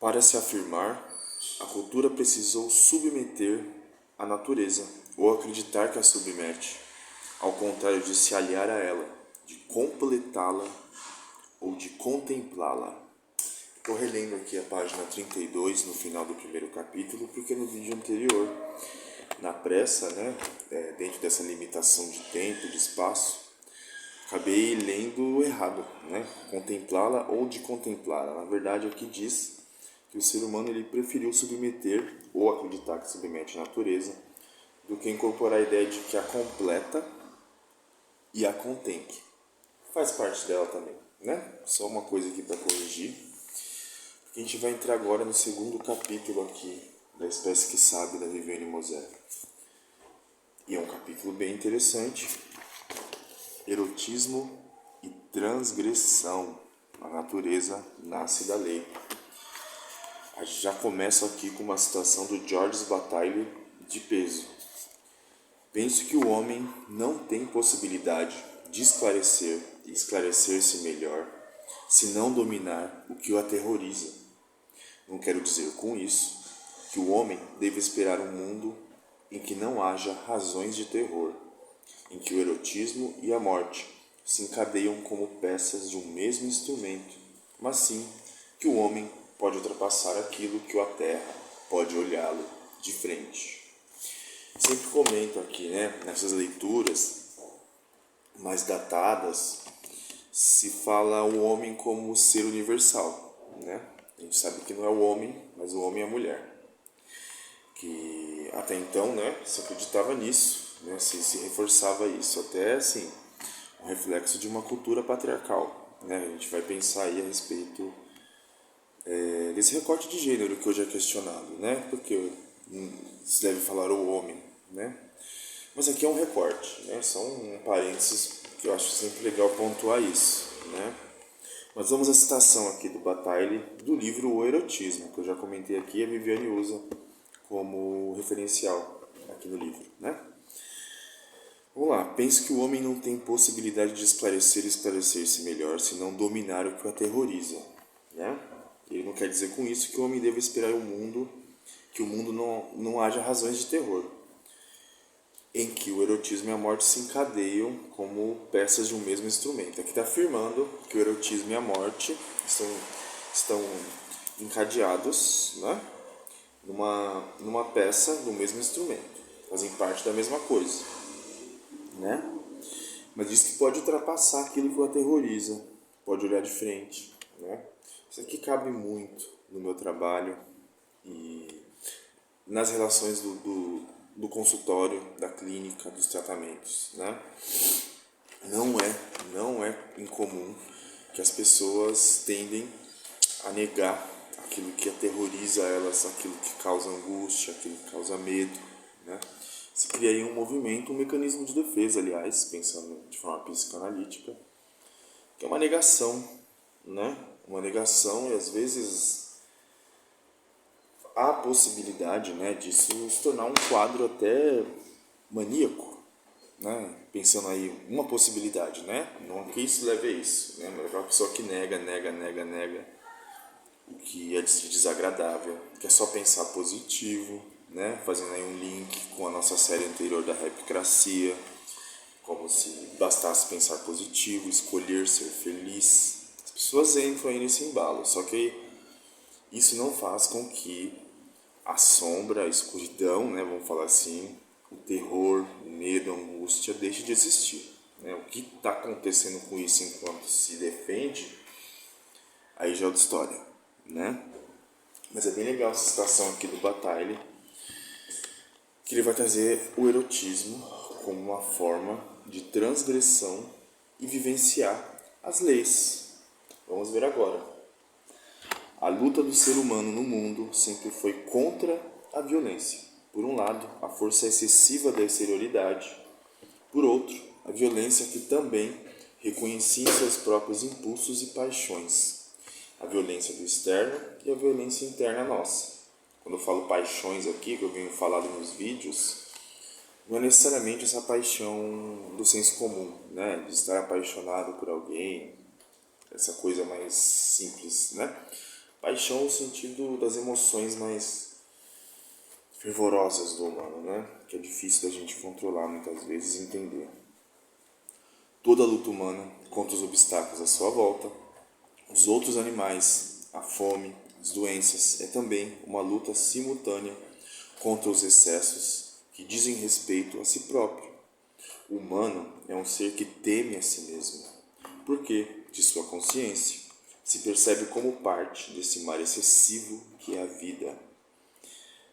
Para se afirmar, a cultura precisou submeter a natureza, ou acreditar que a submete, ao contrário de se aliar a ela, de completá-la ou de contemplá-la. Estou relendo aqui a página 32 no final do primeiro capítulo, porque no vídeo anterior, na pressa, dentro dessa limitação de tempo, de espaço, acabei lendo errado, contemplá-la ou de contemplá-la. Na verdade, aqui diz que o ser humano ele preferiu submeter ou acreditar que submete a natureza do que incorporar a ideia de que a completa e a contemple. Faz parte dela também, Só uma coisa aqui para corrigir. A gente vai entrar agora no segundo capítulo aqui da Espécie que Sabe, da Viviane Moser. E é um capítulo bem interessante. Erotismo e transgressão. A natureza nasce da lei. A gente já começa aqui com uma citação do Georges Bataille de peso. Penso que o homem não tem possibilidade de esclarecer e esclarecer-se melhor se não dominar o que o aterroriza. Não quero dizer com isso que o homem deve esperar um mundo em que não haja razões de terror, em que o erotismo e a morte se encadeiam como peças de um mesmo instrumento, mas sim que o homem pode ultrapassar aquilo que o aterra, pode olhá-lo de frente. Sempre comento aqui, nessas leituras mais datadas, se fala o homem como ser universal, A gente sabe que não é o homem, mas o homem é a mulher. Que até então, se acreditava nisso, se reforçava isso. Até assim, um reflexo de uma cultura patriarcal, A gente vai pensar aí a respeito desse recorte de gênero que hoje é questionado, Porque se deve falar o homem, Mas aqui é um recorte, Só um parênteses que eu acho sempre legal pontuar isso, Mas vamos à citação aqui do Bataille do livro O Erotismo, que eu já comentei aqui, a Viviane usa como referencial aqui no livro, Vamos lá. Penso que o homem não tem possibilidade de esclarecer e esclarecer-se melhor se não dominar o que o aterroriza, Ele não quer dizer com isso que o homem deve esperar que o mundo não haja razões de terror, em que o erotismo e a morte se encadeiam como peças de um mesmo instrumento. Aqui está afirmando que o erotismo e a morte estão encadeados, numa peça do mesmo instrumento, fazem parte da mesma coisa, Mas diz que pode ultrapassar aquilo que o aterroriza, pode olhar de frente, Isso aqui cabe muito no meu trabalho e nas relações do consultório, da clínica, dos tratamentos, Não é incomum que as pessoas tendem a negar aquilo que aterroriza elas, aquilo que causa angústia, aquilo que causa medo, Se cria aí um movimento, um mecanismo de defesa, aliás, pensando de forma psicanalítica, que é uma negação, Uma negação, e às vezes há a possibilidade, disso se tornar um quadro até maníaco, Pensando aí, uma possibilidade, Não que isso leve a isso, Mas é aquela pessoa que nega o que é de desagradável, que é só pensar positivo, Fazendo aí um link com a nossa série anterior da Repicracia, como se bastasse pensar positivo, escolher ser feliz. As pessoas entram aí nesse embalo, só que isso não faz com que a sombra, a escuridão, vamos falar assim, o terror, o medo, a angústia deixe de existir. O que está acontecendo com isso enquanto se defende, aí já é outra história, Mas é bem legal essa citação aqui do Bataille, que ele vai trazer o erotismo como uma forma de transgressão e vivenciar as leis. Vamos ver agora. A luta do ser humano no mundo sempre foi contra a violência. Por um lado, a força excessiva da exterioridade. Por outro, a violência que também reconhecia seus próprios impulsos e paixões. A violência do externo e a violência interna nossa. Quando eu falo paixões aqui, que eu venho falando nos vídeos, não é necessariamente essa paixão do senso comum, de estar apaixonado por alguém, essa coisa mais simples, Paixão no sentido das emoções mais fervorosas do humano, né? Que é difícil da gente controlar muitas vezes e entender. Toda a luta humana contra os obstáculos à sua volta, os outros animais, a fome, as doenças, é também uma luta simultânea contra os excessos que dizem respeito a si próprio. O humano é um ser que teme a si mesmo, porque, de sua consciência, se percebe como parte desse mar excessivo que é a vida.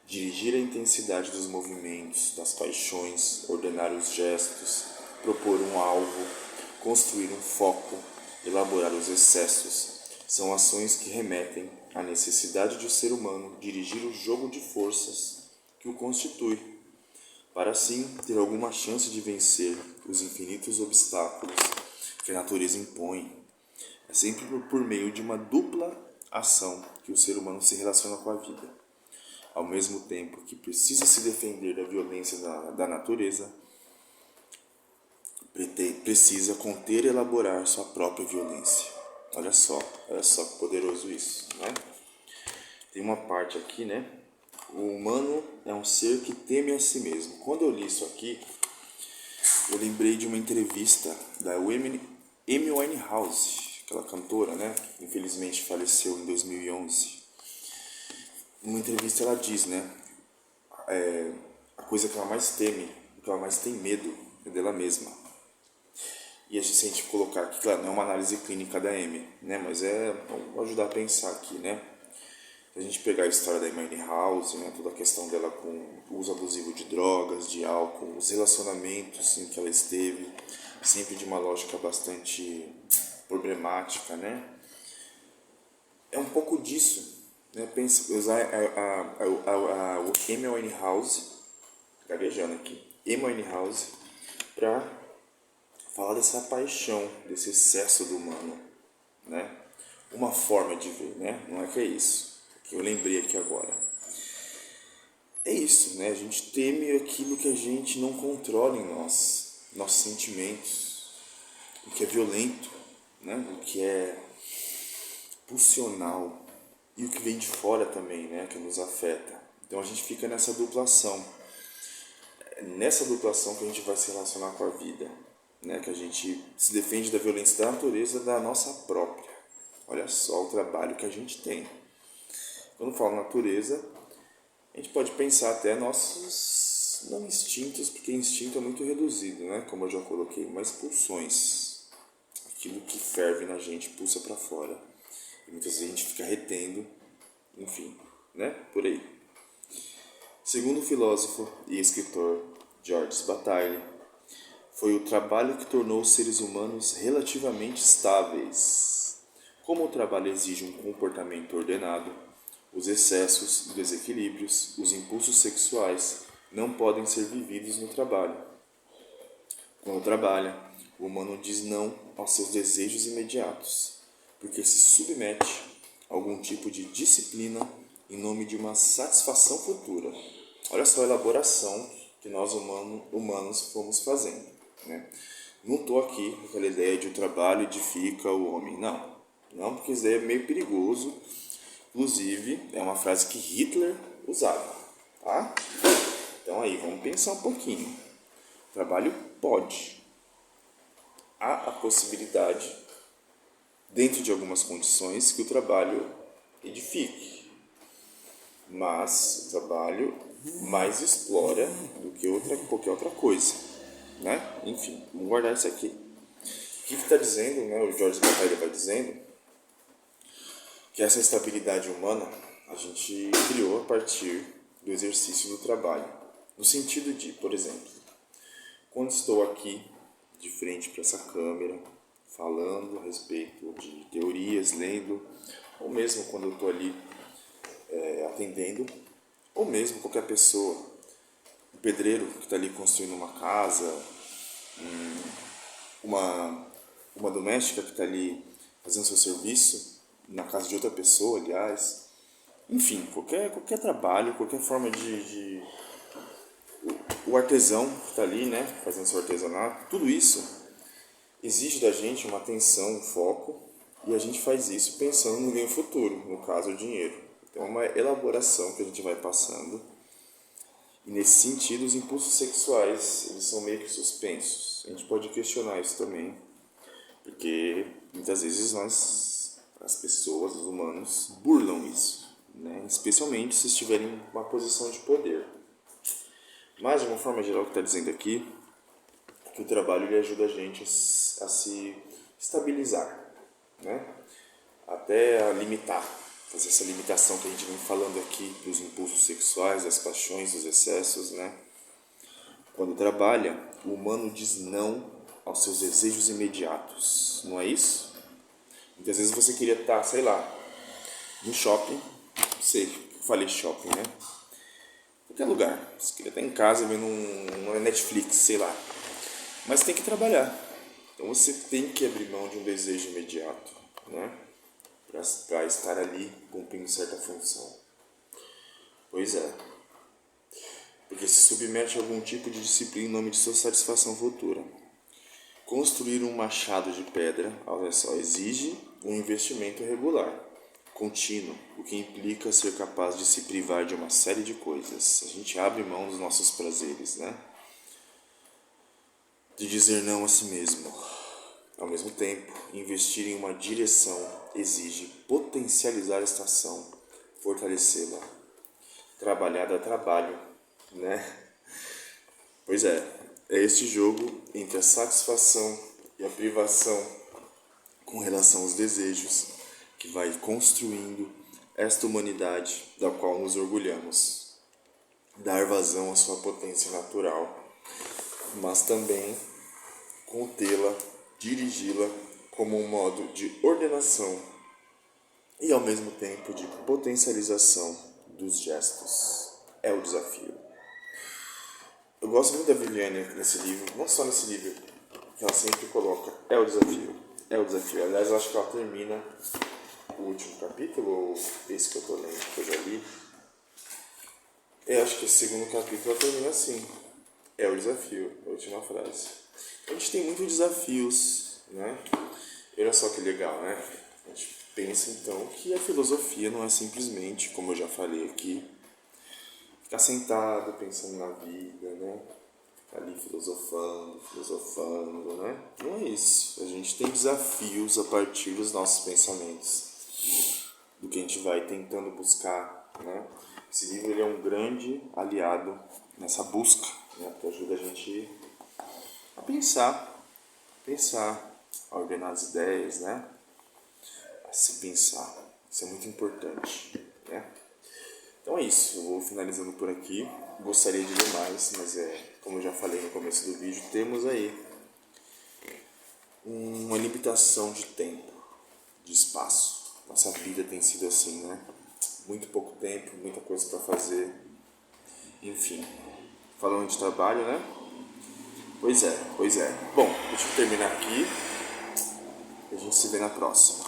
Dirigir a intensidade dos movimentos, das paixões, ordenar os gestos, propor um alvo, construir um foco, elaborar os excessos, são ações que remetem à necessidade de o ser humano dirigir o jogo de forças que o constitui, para assim ter alguma chance de vencer os infinitos obstáculos que a natureza impõe. É sempre por meio de uma dupla ação que o ser humano se relaciona com a vida. Ao mesmo tempo que precisa se defender da violência da natureza, precisa conter e elaborar sua própria violência. Olha só que poderoso isso, né? Tem uma parte aqui, né? O humano é um ser que teme a si mesmo. Quando eu li isso aqui, eu lembrei de uma entrevista da Amy Winehouse, aquela cantora, né? Infelizmente faleceu em 2011. Numa entrevista ela diz, né? A coisa que ela mais teme, que ela mais tem medo é dela mesma. E a gente, se a gente colocar aqui, claro, não é uma análise clínica da Amy, né? Mas vamos ajudar a pensar aqui, né? Se a gente pegar a história da Amy House, né? Toda a questão dela com o uso abusivo de drogas, de álcool, os relacionamentos em que ela esteve, sempre de uma lógica bastante problemática, né? É um pouco disso, né? Pensa, usar o Amy Winehouse, gaguejando aqui, Amy Winehouse, para falar dessa paixão, desse excesso do humano, né? Uma forma de ver, né? Não é que é isso, que eu lembrei aqui agora. É isso, né? A gente teme aquilo que a gente não controla em nós, nossos sentimentos, o que é violento, né? O que é pulsional e o que vem de fora também, né? Que nos afeta. Então a gente fica nessa duplação. É nessa duplação que a gente vai se relacionar com a vida, né? Que a gente se defende da violência da natureza, da nossa própria. Olha só o trabalho que a gente tem. Quando falo natureza, a gente pode pensar até nossos, não instintos, porque instinto é muito reduzido, né? Como eu já coloquei, mas pulsões. Aquilo que ferve na gente pulsa para fora. E muitas vezes a gente fica retendo, enfim, né? Por aí. Segundo o filósofo e escritor Georges Bataille, foi o trabalho que tornou os seres humanos relativamente estáveis. Como o trabalho exige um comportamento ordenado, os excessos e desequilíbrios, os impulsos sexuais, não podem ser vividos no trabalho. Quando trabalha, o humano diz não aos seus desejos imediatos, porque se submete a algum tipo de disciplina em nome de uma satisfação futura. Olha só a elaboração que nós humanos fomos fazendo, né? Não estou aqui com aquela ideia de o trabalho edifica o homem, não, porque isso daí é meio perigoso. Inclusive, é uma frase que Hitler usava, tá? Então aí, vamos pensar um pouquinho. O trabalho pode. Há a possibilidade, dentro de algumas condições, que o trabalho edifique. Mas o trabalho mais explora do que qualquer outra coisa, né? Enfim, vamos guardar isso aqui. O que está dizendo, né? O Georges Bataille vai dizendo que essa estabilidade humana a gente criou a partir do exercício do trabalho. No sentido de, por exemplo, quando estou aqui de frente para essa câmera, falando a respeito de teorias, lendo, ou mesmo quando eu estou ali atendendo, ou mesmo qualquer pessoa, um pedreiro que está ali construindo uma casa, uma doméstica que está ali fazendo seu serviço, na casa de outra pessoa, aliás. Enfim, qualquer trabalho, qualquer forma de o artesão que está ali, né, fazendo seu artesanato, tudo isso exige da gente uma atenção, um foco E a gente faz isso pensando no ganho futuro, no caso o dinheiro. Então é uma elaboração que a gente vai passando. E nesse sentido, os impulsos sexuais, eles são meio que suspensos. A gente pode questionar isso também, porque muitas vezes as pessoas, os humanos, burlam isso, né? Especialmente se estiverem em uma posição de poder. Mas, de uma forma geral, o que está dizendo aqui, que o trabalho ele ajuda a gente a se estabilizar, né? Até a limitar, fazer essa limitação que a gente vem falando aqui dos impulsos sexuais, das paixões, dos excessos, né? Quando trabalha, o humano diz não aos seus desejos imediatos, não é isso? Muitas vezes você queria estar, sei lá, no shopping, falei shopping, né? Qualquer lugar, você queria estar em casa vendo uma Netflix, sei lá, mas tem que trabalhar, então você tem que abrir mão de um desejo imediato, né? Para estar ali cumprindo certa função. Pois é, porque se submete a algum tipo de disciplina em nome de sua satisfação futura. Construir um machado de pedra, olha só, exige um investimento regular, contínuo, o que implica ser capaz de se privar de uma série de coisas. A gente abre mão dos nossos prazeres, né? De dizer não a si mesmo. Ao mesmo tempo, investir em uma direção exige potencializar esta ação, fortalecê-la. Trabalhar dá trabalho, né? Pois é este jogo entre a satisfação e a privação com relação aos desejos que vai construindo esta humanidade da qual nos orgulhamos. Dar vazão à sua potência natural, mas também contê-la, dirigi-la como um modo de ordenação e ao mesmo tempo de potencialização dos gestos. É o desafio. Eu gosto muito da Viviane nesse livro, não só nesse livro, que ela sempre coloca, é o desafio, é o desafio. Aliás, eu acho que ela termina o último capítulo, ou esse que eu tô lendo, que eu já li. Eu acho que o segundo capítulo ela termina assim, é o desafio, a última frase. A gente tem muitos desafios, né? E olha só que legal, né? A gente pensa então que a filosofia não é simplesmente, como eu já falei aqui, ficar sentado pensando na vida, né? Ficar ali filosofando, né? Não é isso. A gente tem desafios a partir dos nossos pensamentos, do que a gente vai tentando buscar, né? Esse livro ele é um grande aliado nessa busca, né? Que ajuda a gente a pensar, a ordenar as ideias, né? A se pensar. Isso é muito importante, né? Então é isso, eu vou finalizando por aqui. Gostaria de ler mais, mas como eu já falei no começo do vídeo, temos aí uma limitação de tempo, de espaço. Nossa vida tem sido assim, né? Muito pouco tempo, muita coisa para fazer. Enfim, falando de trabalho, né? Pois é. Bom, deixa eu terminar aqui e a gente se vê na próxima.